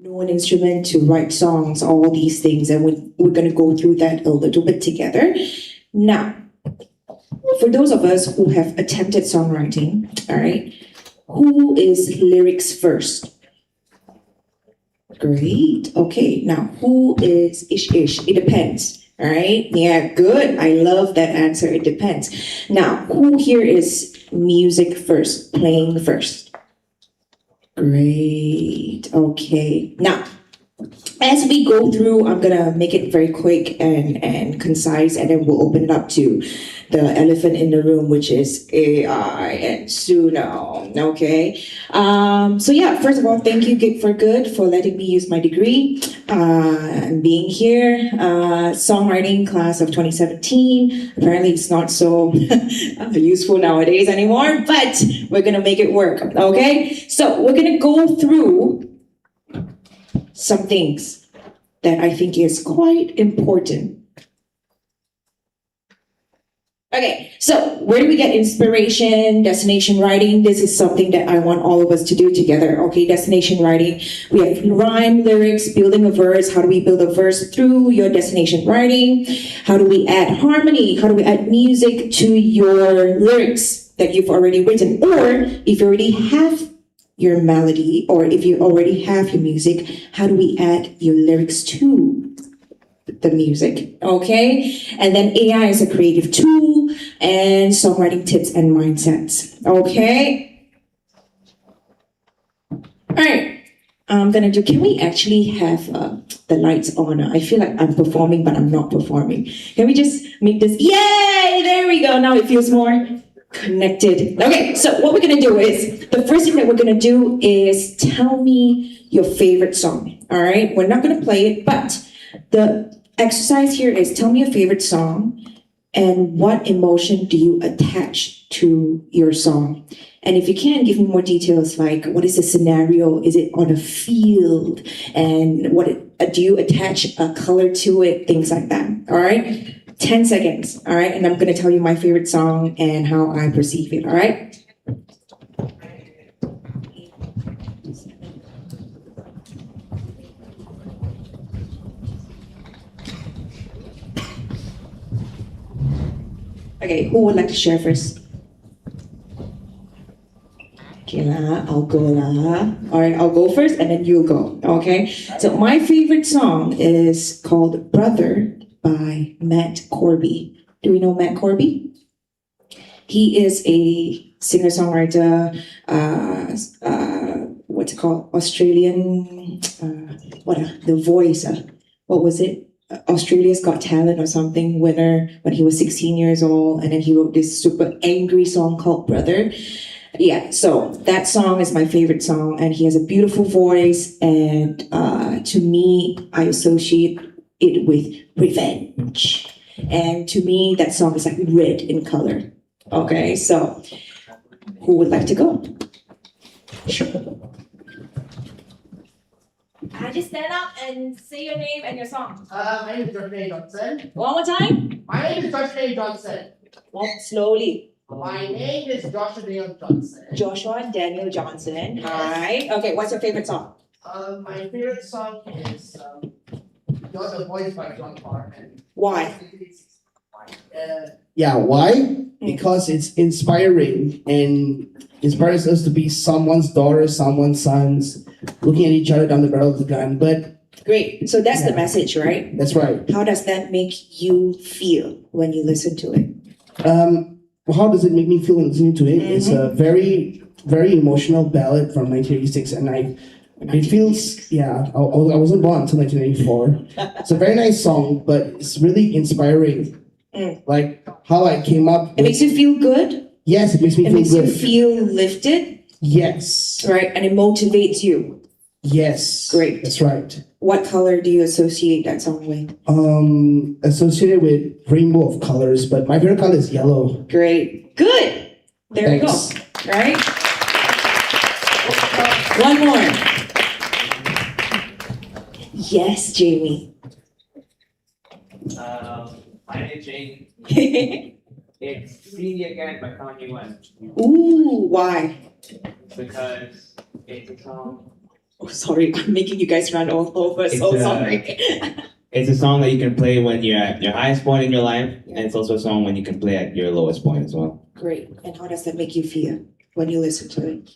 know an instrument to write songs, all these things, and we're going to go through that a little bit together. Now, for those of us who have attempted songwriting, all right, who is lyrics first? Great. Okay, now who is ish? It depends. All right. Yeah, good. I love that answer. It depends. Now, who here is music first, playing first? Great. Okay. Now, as we go through, I'm gonna make it very quick and concise, and then we'll open it up to the elephant in the room, which is AI and Suno. Okay. So yeah, first of all, thank you Gig for Good for letting me use my degree and being here. Songwriting class of 2017. Apparently, it's not so useful nowadays anymore, but we're gonna make it work. Okay. So we're gonna go through some things that I think is quite important. Okay, so where do we get inspiration? Destination writing. This is something that I want all of us to do together. Okay, destination writing. We have rhyme, lyrics, building a verse. How do we build a verse through your destination writing? How do we add harmony? How do we add music to your lyrics that you've already written? Or if you already have your melody, or if you already have your music, how do we add your lyrics to the music? Okay, and then AI is a creative tool, and songwriting tips and mindsets. Okay, all right. I'm gonna do. Can we actually have the lights on? I feel like I'm performing, but I'm not performing. Can we just make this? Yay! There we go. Now it feels more connected. Okay, so what we're gonna do is, the first thing that we're gonna do is tell me your favorite song. All right, we're not gonna play it, but the exercise here is tell me your favorite song and what emotion do you attach to your song. And if you can, give me more details, like what is the scenario? Is it on a field? And do you attach a color to it? Things like that. All right. 10 seconds, all right? And I'm gonna tell you my favorite song and how I perceive it, all right? Okay, who would like to share first? Okay lah, I'll go lah. All right, I'll go first and then you'll go, okay? So my favorite song is called Brother by Matt Corby. Do we know Matt Corby? He is a singer-songwriter, what's it called? Australian, The Voice, what was it? Australia's Got Talent or something, winner when he was 16 years old, and then he wrote this super angry song called Brother. Yeah, so that song is my favorite song, and he has a beautiful voice, and to me, I associate it with revenge. And to me, that song is like red in color. Okay, so who would like to go? Sure. Just stand up and say your name and your song. My name is Joshua Johnson. One more time. My name is Joshua Johnson. Slowly. My name is Joshua Daniel Johnson. Joshua Daniel Johnson. Hi. Okay, what's your favorite song? My favorite song is You're the Voice by John Carmen. Why? Why? Because it's inspiring and inspires us to be someone's daughter, someone's sons, looking at each other down the barrel of the gun. But great. So that's the message, right? That's right. How does that make you feel when you listen to it? How does it make me feel listening to it? It's a very, very emotional ballad from 1986, and it feels, I wasn't born until 1994. It's a very nice song, but it's really inspiring. Like how I came up. It makes you feel good? Yes, it makes me feel good. It makes you feel lifted? Yes. Right, and it motivates you? Yes. Great. That's right. What color do you associate that song with? Associated with rainbow of colors, but my favorite color is yellow. Great. Good. There Thanks. we go. Right? One more. Yes, Jamie. My name is Jane. It's See Me Again by Kanye West. Ooh, why? Because it's a song Oh, sorry, I'm making you guys run all over. So It's, sorry. It's a song that you can play when you're at your highest point in your life, and it's also a song when you can play at your lowest point as well. Great. And how does that make you feel when you listen to it?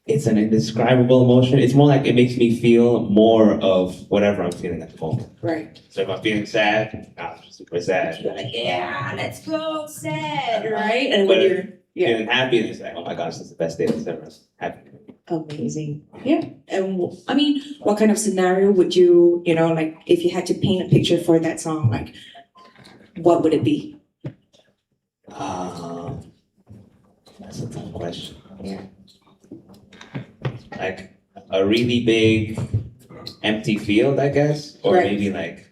It's an indescribable emotion. It's more like it makes me feel more of whatever I'm feeling at the moment. Right. So if I'm feeling sad, I'm super sad. You're like, yeah, let's go, sad, right? And when But you're feeling happy, it's like, oh my gosh, this is the best day that's ever happened. amazing. Yeah. And I mean, what kind of scenario would you, like if you had to paint a picture for that song, like what would it be? That's a tough question. Yeah. Like a really big empty field, I guess, or Right. maybe like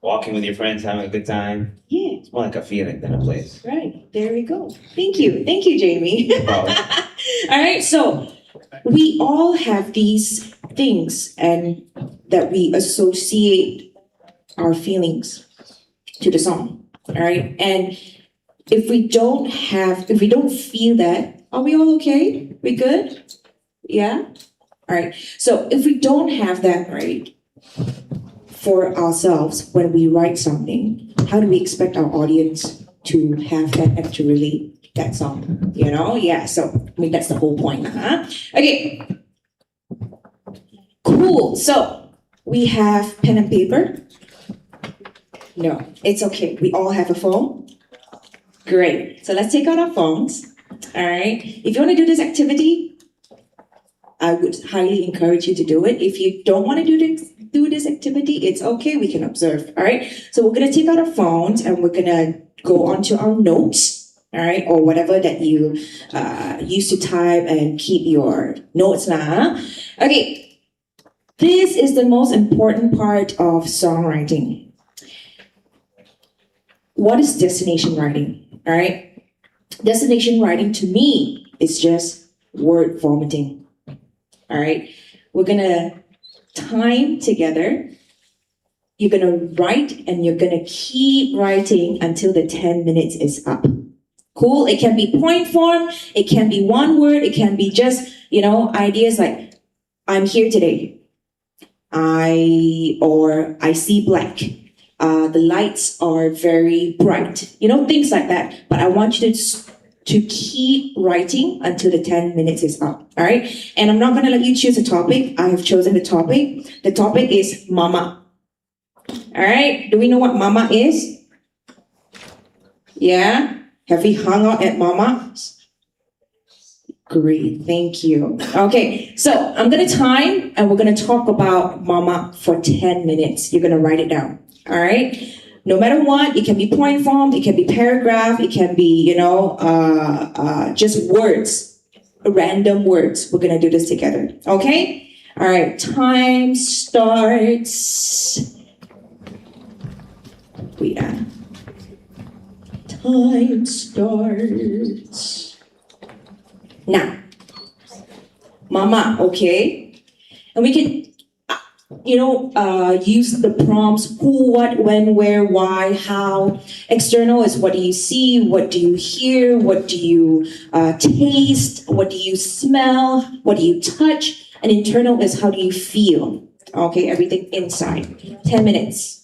walking with your friends, having a good time. Yeah. It's more like a feeling than a place. Right. There we go. Thank you. Thank you, Jamie. No problem. All right. So we all have these things and that we associate our feelings to the song. All right. And if we don't feel that, are we all okay? We good? Yeah? All right. So if we don't have that, right, for ourselves when we write something, how do we expect our audience to have that and to relate that song? Yeah. So I mean that's the whole point, huh? Okay. Cool. So we have pen and paper. No, it's okay. We all have a phone. Great. So let's take out our phones. All right. If you want to do this activity, I would highly encourage you to do it. If you don't want to do this activity, it's okay. We can observe. All right. So we're going to take out our phones and we're going to go onto our notes. All right. Or whatever that you use to type and keep your notes now. Okay. This is the most important part of songwriting. What is destination writing? All right. Destination writing to me is just word vomiting. All right. We're going to time together. You're going to write and you're going to keep writing until the 10 minutes is up. Cool. It can be point form. It can be one word. It can be just, ideas like, I'm here today. I see black. The lights are very bright. Things like that. But I want you to keep writing until the 10 minutes is up. All right. And I'm not going to let you choose a topic. I have chosen the topic. The topic is mama. All right. Do we know what mama is? Yeah. Have we hung out at mama? Great. Thank you. Okay. So I'm going to time and we're going to talk about mama for 10 minutes. You're going to write it down. All right. No matter what, it can be point form, it can be paragraph, it can be, just words, random words. We're going to do this together. Okay? All right. Time starts. Wait. Time starts. Now. Mama, okay? And we can use the prompts who, what, when, where, why, how. External is what do you see, what do you hear, what do you taste, what do you smell, what do you touch, and internal is how do you feel. Okay, everything inside. 10 minutes.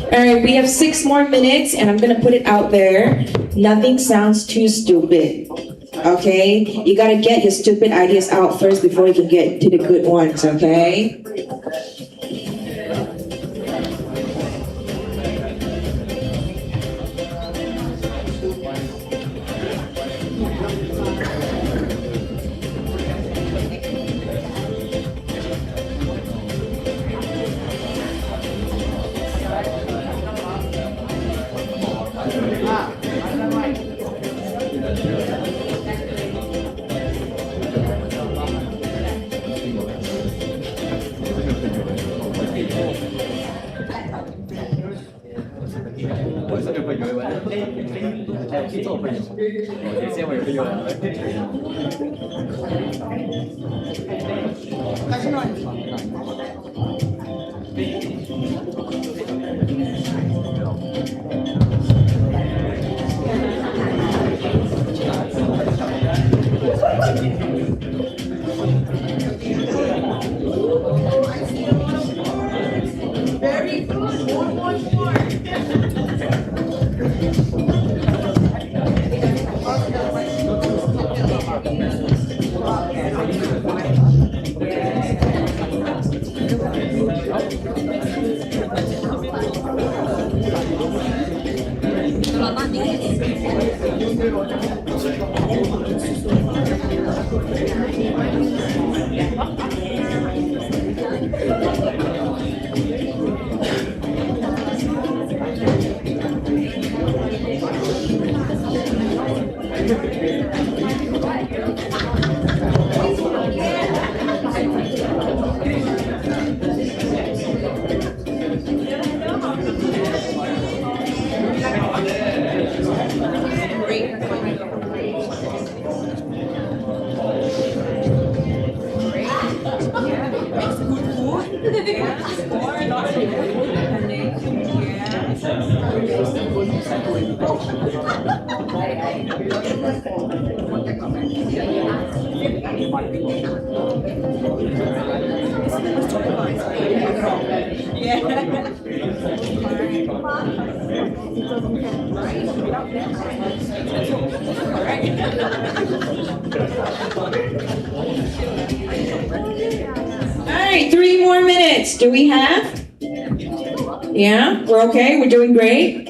All right, we have 6 more minutes, and I'm gonna put it out there. Nothing sounds too stupid. Okay? You gotta get your stupid ideas out first before you can get to the good ones, okay? Very good. More. All right, 3 more minutes. Do we have? Yeah, we're okay. We're doing great.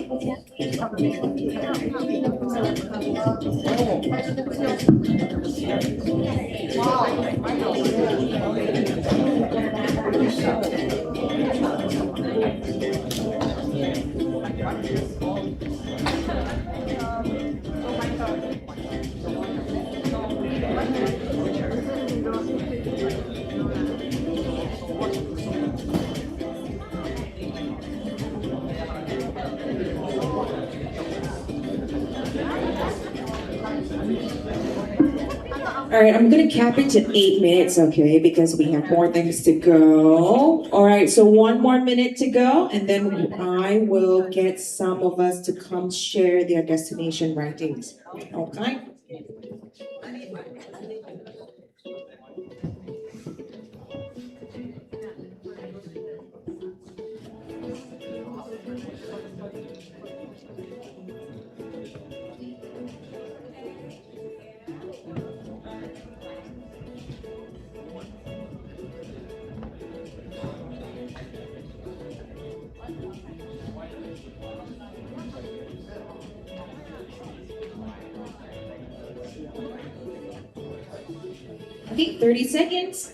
All right, I'm gonna cap it to 8 minutes, okay, because we have more things to go. All right, so 1 more minute to go, and then I will get some of us to come share their destination writings. Okay? Okay, 30 seconds.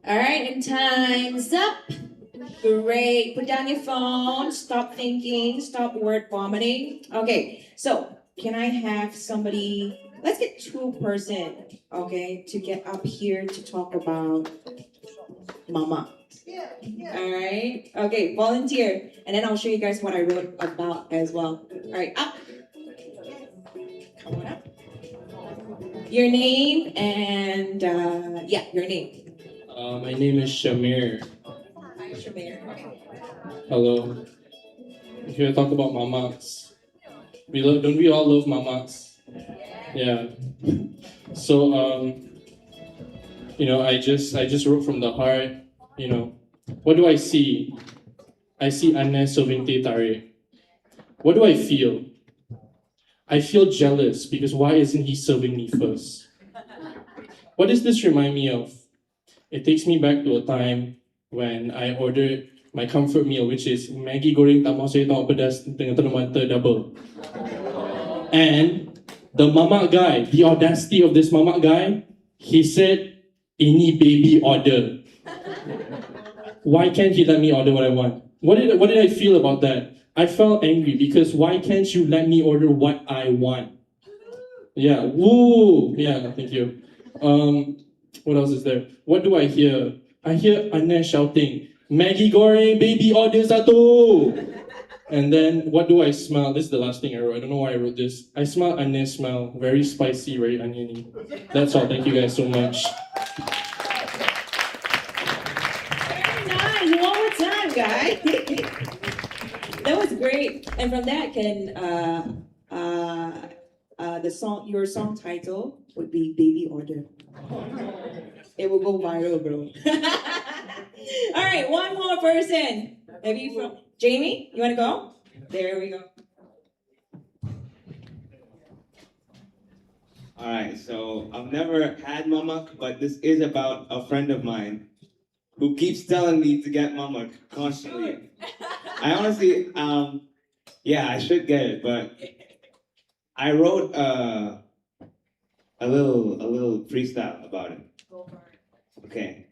All right, and time's up. Great. Put down your phone. Stop thinking. Stop word vomiting. Okay, so can I have somebody? Let's get 2 person, okay, to get up here to talk about mama. All right. Okay, volunteer, and then I'll show you guys what I wrote about as well. All right, up. Come on up. Your name and yeah, your name. My name is Shamir. Hi, Shamir. Hello. I'm here to talk about mamas. Don't we all love mamas? Yeah. So I just wrote from the heart. What do I see? I see Anne serving teh tarik. What do I feel? I feel jealous because why isn't he serving me first? What does this remind me of? It takes me back to a time when I ordered my comfort meal, which is Maggi goreng tambah sayur tambah pedas dengan telur mata double. And the mamak guy, the audacity of this mamak guy, he said, "Ini baby order." Why can't he let me order what I want? What did I feel about that? I felt angry because why can't you let me order what I want? Yeah, woo! Yeah, thank you. What else is there? What do I hear? I hear Anna shouting, "Maggi goreng, baby order satu!" And then what do I smell? This is the last thing I wrote. I don't know why I wrote this. I smell onion smell. Very spicy, very oniony. That's all. Thank you guys so much. Very nice. One more time, guys. That was great. And from that, can your song title would be "Baby Order." It will go viral, bro. All right, one more person. Maybe from Jamie. You want to go? There we go. All right, so I've never had mamak, but this is about a friend of mine who keeps telling me to get mamak constantly. I honestly, yeah, I should get it, but I wrote a little freestyle about it. Okay.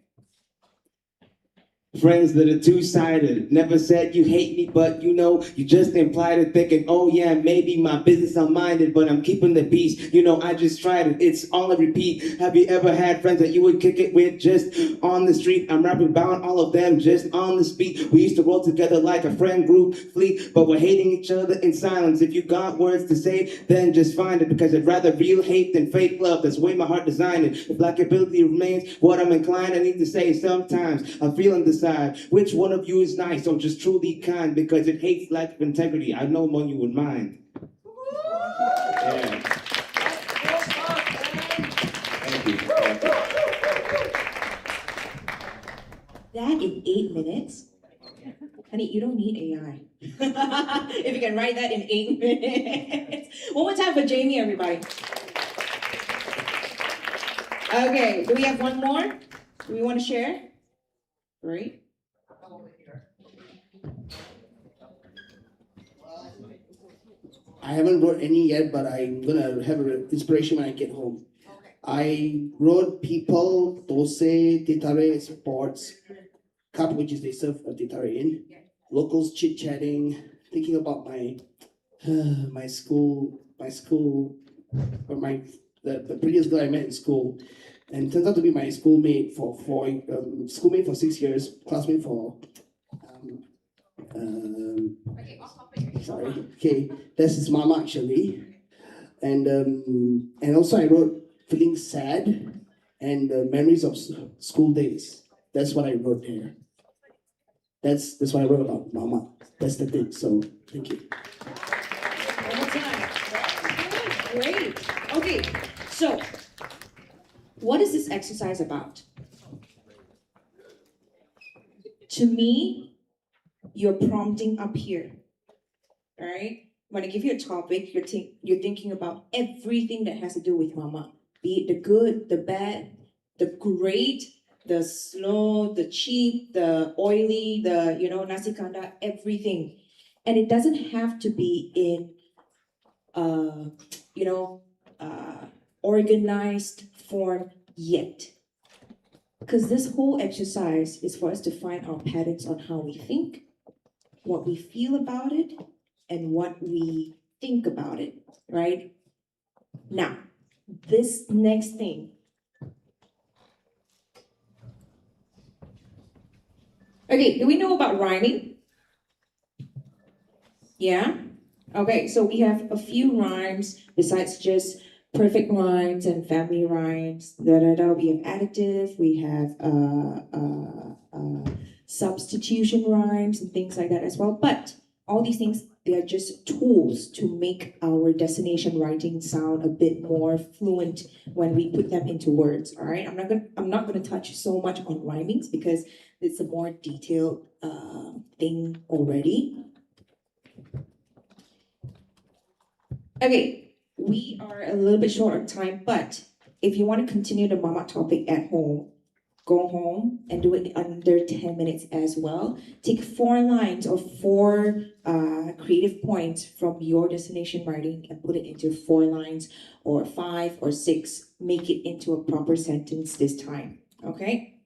Friends that are two-sided, never said you hate me, but you just implied it, thinking, oh yeah, maybe my business I'm-minded, but I'm keeping the peace. I just tried it, it's all a repeat. Have you ever had friends that you would kick it with just on the street? I'm rapping about all of them just on the speed. We used to roll together like a friend group fleet, but we're hating each other in silence. If you got words to say, then just find it, because I'd rather real hate than fake love. That's the way my heart designed it. If likability remains what I'm inclined, I need to say sometimes I feel indecisive. Which one of you is nice or just truly kind? Because it hates lack of integrity. I know one you would mind. Yeah. Thank you. That in 8 minutes? Honey, you don't need AI. If you can write that in 8 minutes. One more time for Jamie, everybody. Okay, do we have one more? Do we want to share? Right? I haven't wrote any yet, but I'm gonna have an inspiration when I get home. I wrote people, dose, titare, sports, cup, which is they serve a teh tarik in. Locals chit chatting, thinking about my my school, or the previous girl I met in school, and turns out to be my schoolmate for 6 years, classmate for. Sorry. Okay, that's his mama actually, and also I wrote feeling sad and memories of school days. That's what I wrote there. That's what I wrote about mama. That's the thing. So thank you. One more time. Great. Okay, so what is this exercise about? To me, you're prompting up here. All right? When I give you a topic, you're thinking about everything that has to do with mama. Be it the good, the bad, the great, the slow, the cheap, the oily, the nasi kandar, everything. And it doesn't have to be in organized form yet. Because this whole exercise is for us to find our patterns on how we think, what we feel about it, and what we think about it, right? Now, this next thing. Okay, do we know about rhyming? Yeah? Okay, so we have a few rhymes besides just perfect rhymes and family rhymes. We have additive, we have substitution rhymes and things like that as well. But all these things, they are just tools to make our destination writing sound a bit more fluent when we put them into words. All right, I'm not gonna touch so much on rhymings because it's a more detailed thing already. Okay, we are a little bit short on time, but if you want to continue the mama topic at home, go home and do it in under 10 minutes as well. Take 4 lines or 4 creative points from your destination writing and put it into 4 lines or 5 or 6. Make it into a proper sentence this time, okay?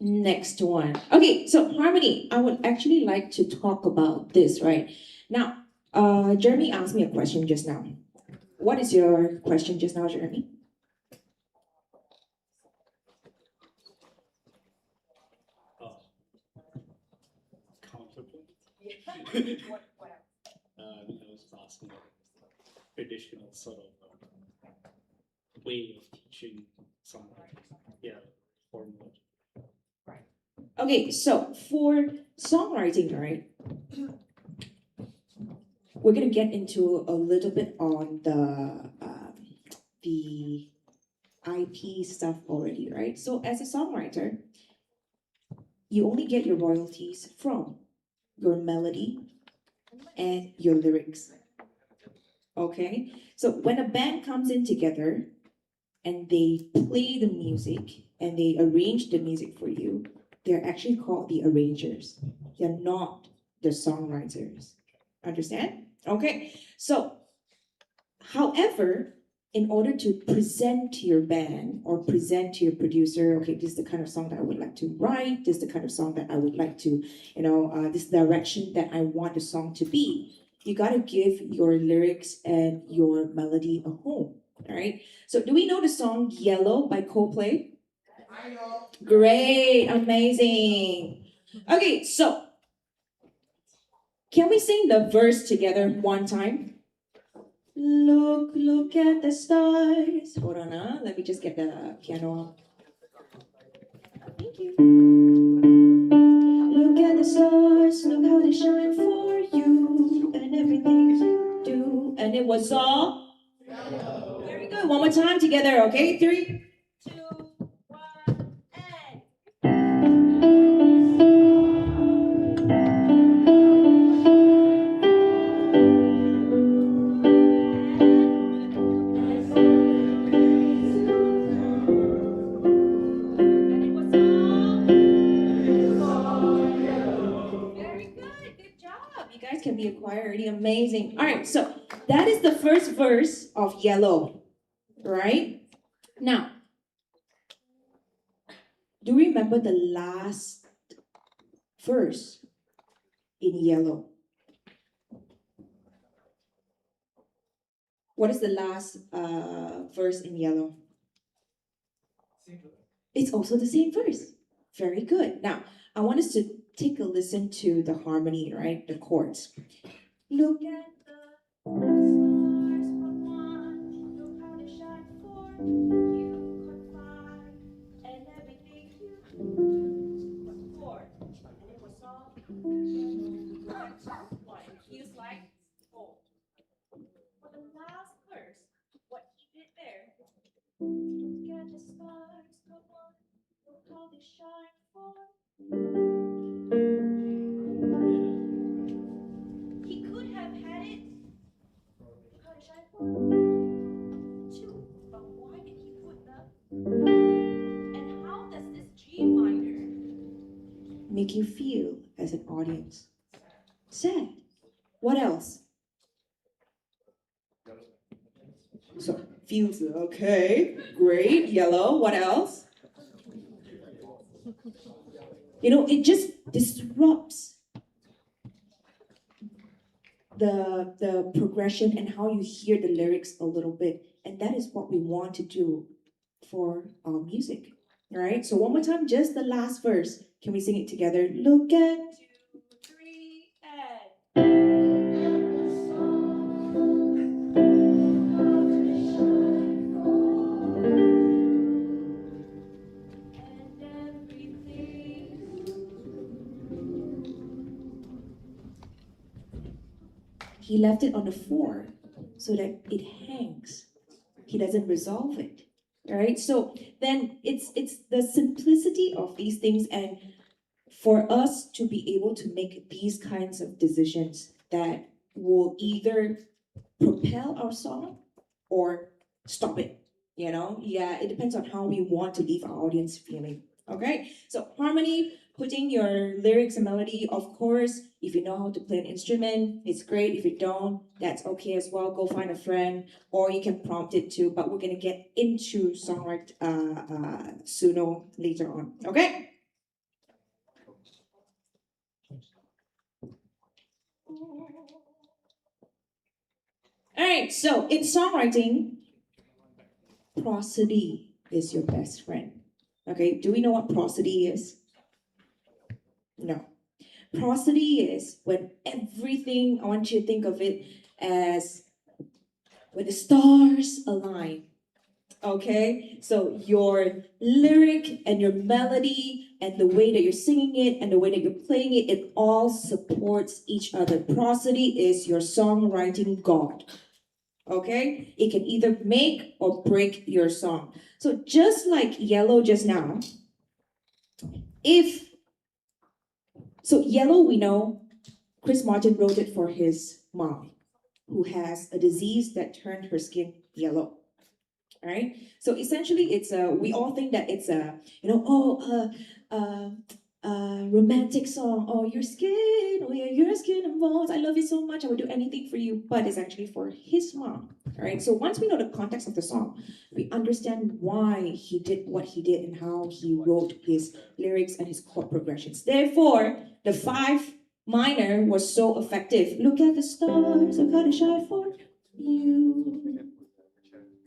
Next one. Okay, so harmony, I would actually like to talk about this, right? Now, Jeremy asked me a question just now. What is your question just now, Jeremy? Counterpoint. I was asking about traditional sort of way of teaching someone. Yeah, formula. Right. Okay, so for songwriting, right? We're gonna get into a little bit on the IP stuff already, right? So as a songwriter, you only get your royalties from your melody and your lyrics. Okay? So when a band comes in together and they play the music and they arrange the music for you, they're actually called the arrangers. They're not the songwriters. Understand? Okay, so however, in order to present to your band or present to your producer, okay, this is the kind of song that I would like to write, this is the kind of song that I would like to, this direction that I want the song to be, you gotta give your lyrics and your melody a home, all right? So do we know the song Yellow by Coldplay? I know. Great, amazing. Okay, so can we sing the verse together one time? Look at the stars. Hold on, let me just get the piano. Thank you. Look at the stars, look how they shine for you and everything you do. And it was all very good. One more time together, okay? 3, 2, 1, and. Very good. Good job. You guys can be a choir already. Amazing. All right. So that is the first verse of Yellow, right? Now, Do you remember the last verse in yellow? What is the last verse in yellow? It's also the same verse. Very good. Now, I want us to take a listen to the harmony, right? The chords. Look at the stars, but one. Look how they shine for you. Confide, and everything you do was chord, and it was all one. Feels like four. For the last verse, what he did there. Look at the stars, but one. Look how they shine for. He could have had it. Look how they shine for two. But why did he put the? And how does this G minor make you feel as an audience? Sad. What else? So feels okay. Great. Yellow. What else? You know, it just disrupts the progression and how you hear the lyrics a little bit. And that is what we want to do for our music. All right. So one more time, just the last verse. Can we sing it together? Look at 2, 3, and. He left it on the 4 so that it hangs. He doesn't resolve it. All right. So then it's the simplicity of these things, and for us to be able to make these kinds of decisions that will either propel our song or stop it. You know, yeah, it depends on how we want to leave our audience feeling. Okay, so harmony, putting your lyrics and melody, of course, if you know how to play an instrument, it's great. If you don't, that's okay as well. Go find a friend, or you can prompt it too. But we're gonna get into songwriting sooner later on. Okay. All right. So in songwriting, prosody is your best friend. Okay. Do we know what prosody is? No. Prosody is when everything, I want you to think of it as when the stars align. Okay? So your lyric and your melody and the way that you're singing it and the way that you're playing it, it all supports each other. Prosody is your songwriting god. Okay? It can either make or break your song. So just like Yellow just now, so Yellow, we know Chris Martin wrote it for his mom, who has a disease that turned her skin yellow. All right. So essentially, it's we all think that it's a romantic song. Oh, your skin, oh yeah, your skin and bones. I love you so much. I would do anything for you. But it's actually for his mom. All right. So once we know the context of the song, we understand why he did what he did and how he wrote his lyrics and his chord progressions. Therefore, the 5 minor was so effective. Look at the stars, I've got a shine for you.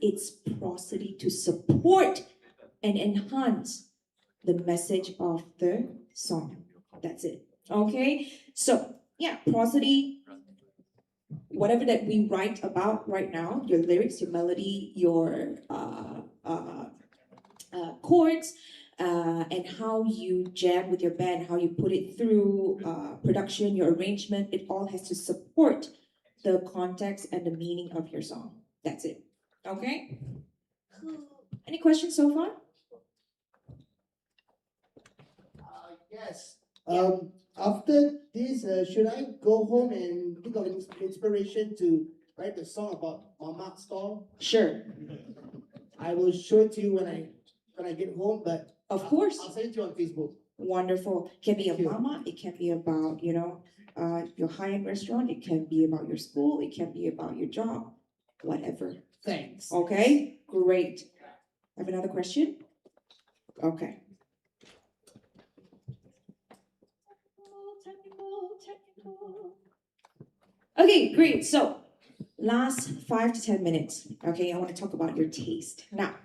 It's prosody to support and enhance the message of the song. That's it. Okay? So, yeah, prosody, whatever that we write about right now, your lyrics, your melody, your chords, and how you jam with your band, how you put it through production, your arrangement, it all has to support the context and the meaning of your song. That's it. Okay? Any questions so far? Yes. After this, should I go home and think of inspiration to write the song about Mama Store? Sure. I will show it to you when I get home, but Of course. I'll send it to you on Facebook. Wonderful. It can be Thank you. mama, it can be about, your high-end restaurant, it can be about your school, it can be about your job, whatever. Thanks. Okay, great. Have another question? Okay. technical. Okay, great. So, last 5 to 10 minutes. Okay, I want to talk about your taste. Now,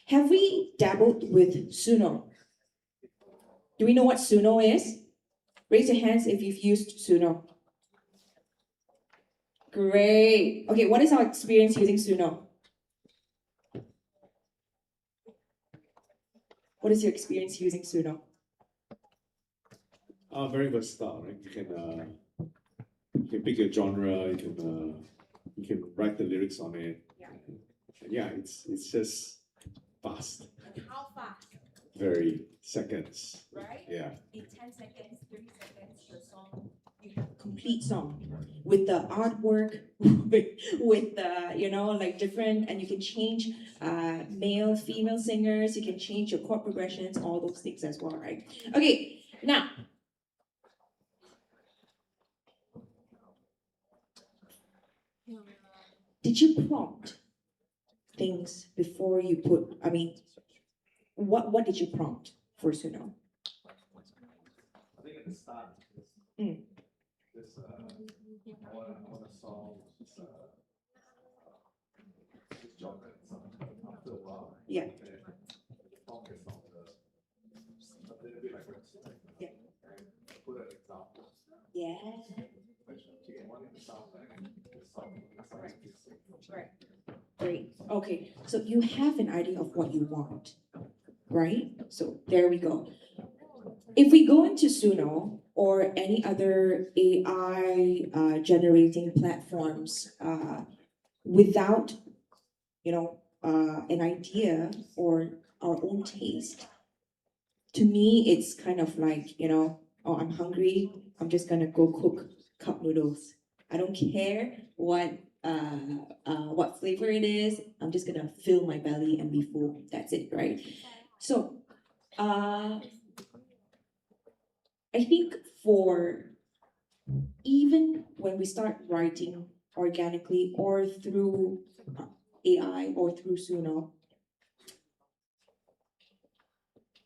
have we dabbled with Suno? Do we know what Suno is? Raise your hands if you've used Suno. Great. Okay, what is our experience using Suno? What is your experience using Suno? Very versatile, right? You can pick your genre. You can write the lyrics on it. Yeah. And yeah, it's just fast. How fast? Very seconds. Right? Yeah. In 10 seconds, 30 seconds, your song, you have a complete song with the artwork, with the, like different, and you can change male, female singers, you can change your chord progressions, all those things as well, right? Okay, now, did you prompt things before you put, what did you prompt for Suno? I think at the start, Mm. this I want to solve this genre. After a while, Yeah. focus on the lyrics, Yeah. and put an example. Yeah. Okay, one example, the song is Right. Great. Okay, so you have an idea of what you want, right? So there we go. If we go into Suno or any other AI generating platforms without, an idea or our own taste, to me, it's kind of like, oh, I'm hungry. I'm just gonna go cook cup noodles. I don't care what flavor it is. I'm just gonna fill my belly and be full. That's it, right? So, I think for even when we start writing organically or through AI or through Suno,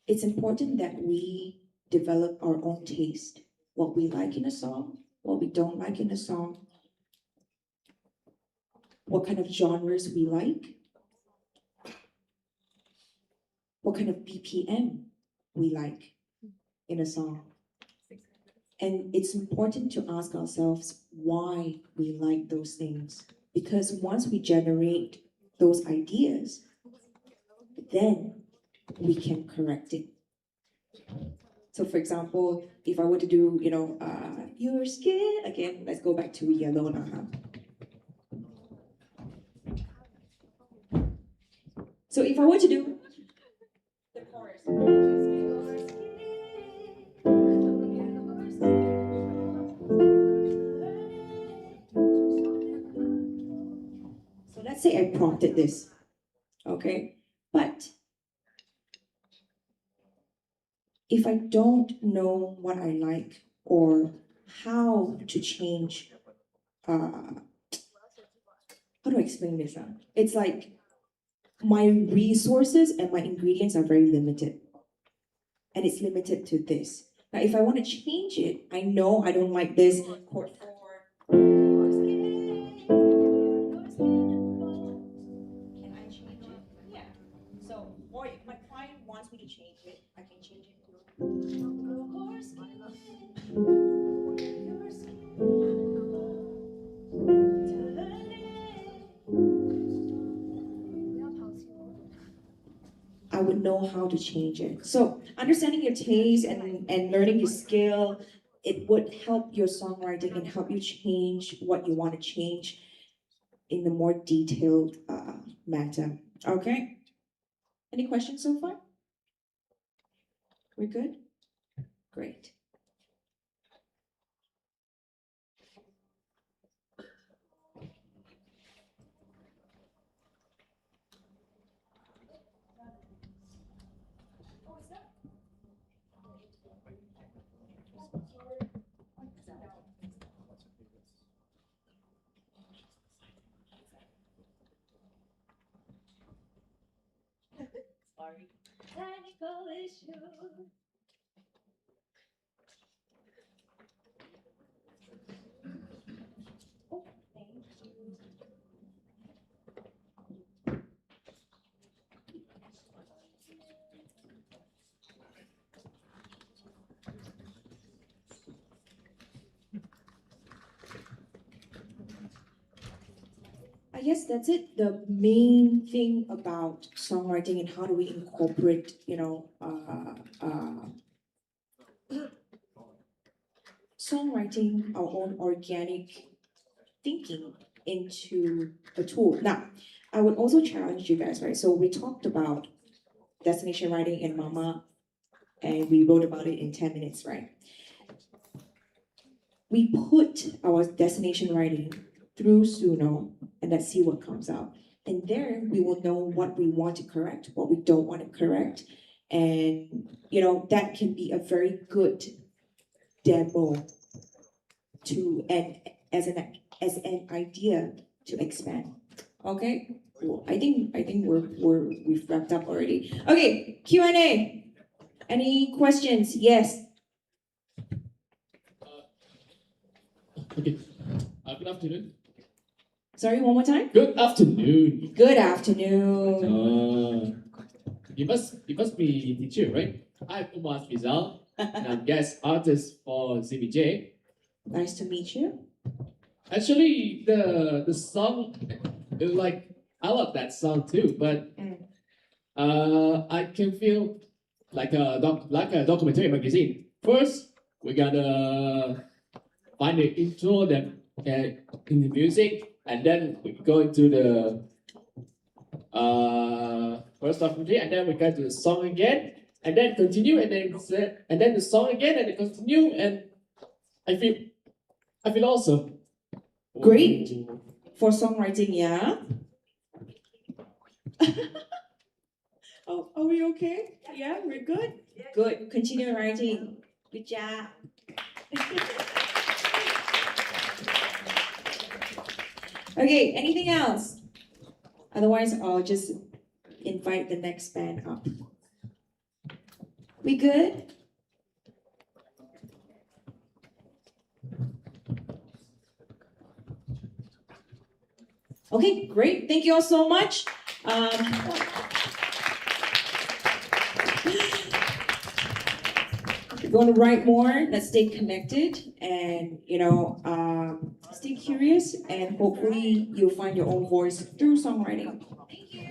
it's important that we develop our own taste. What we like in a song, what we don't like in a song, what kind of genres we like, what kind of BPM we like in a song. And it's important to ask ourselves why we like those things. Because once we generate those ideas, then we can correct it. So for example, if I were to do, your skin, again, let's go back to yellow now. So if I were to do the chorus. So let's say I prompted this, okay? But if I don't know what I like or how to change, how do I explain this? It's like my resources and my ingredients are very limited. And it's limited to this. Now, if I want to change it, I know I don't like this chord 4. Can I change it? Yeah. So, or if my client wants me to change it, I can change it to your skin. Your skin. I would know how to change it. So understanding your taste and learning your skill, it would help your songwriting and help you change what you want to change in a more detailed matter. Okay? Any questions so far? We're good? Great. Sorry. Technical issue. guess that's it. The main thing about songwriting and how do we incorporate, songwriting, our own organic thinking into a tool. Now, I would also challenge you guys, right? So we talked about destination writing in Mama, and we wrote about it in 10 minutes, right? We put our destination writing through Suno, and let's see what comes out. And there we will know what we want to correct, what we don't want to correct. And that can be a very good demo to and as an idea to expand. Okay? Cool. I think we've wrapped up already. Okay, Q&A. Any questions? Yes. Okay. Good afternoon. Sorry, one more time. Good afternoon. Good afternoon. You must be teacher, right? I'm Umar Fizal, and I'm guest artist for ZBJ. Nice to meet you. Actually, the song, I love that song too, but I can feel like a documentary magazine. First, we gotta find the intro that in the music, and then we go into the first documentary, and then we go to the song again, and then continue, and then the song again, and then continue, and I feel awesome. Great. For songwriting, yeah. Oh, are we okay? Yeah, we're good? Good. Continue writing. Good job. Okay, anything else? Otherwise, I'll just invite the next band up. We good? Okay, great. Thank you all so much. If you want to write more, let's stay connected and, stay curious, and hopefully you'll find your own voice through songwriting. Thank you.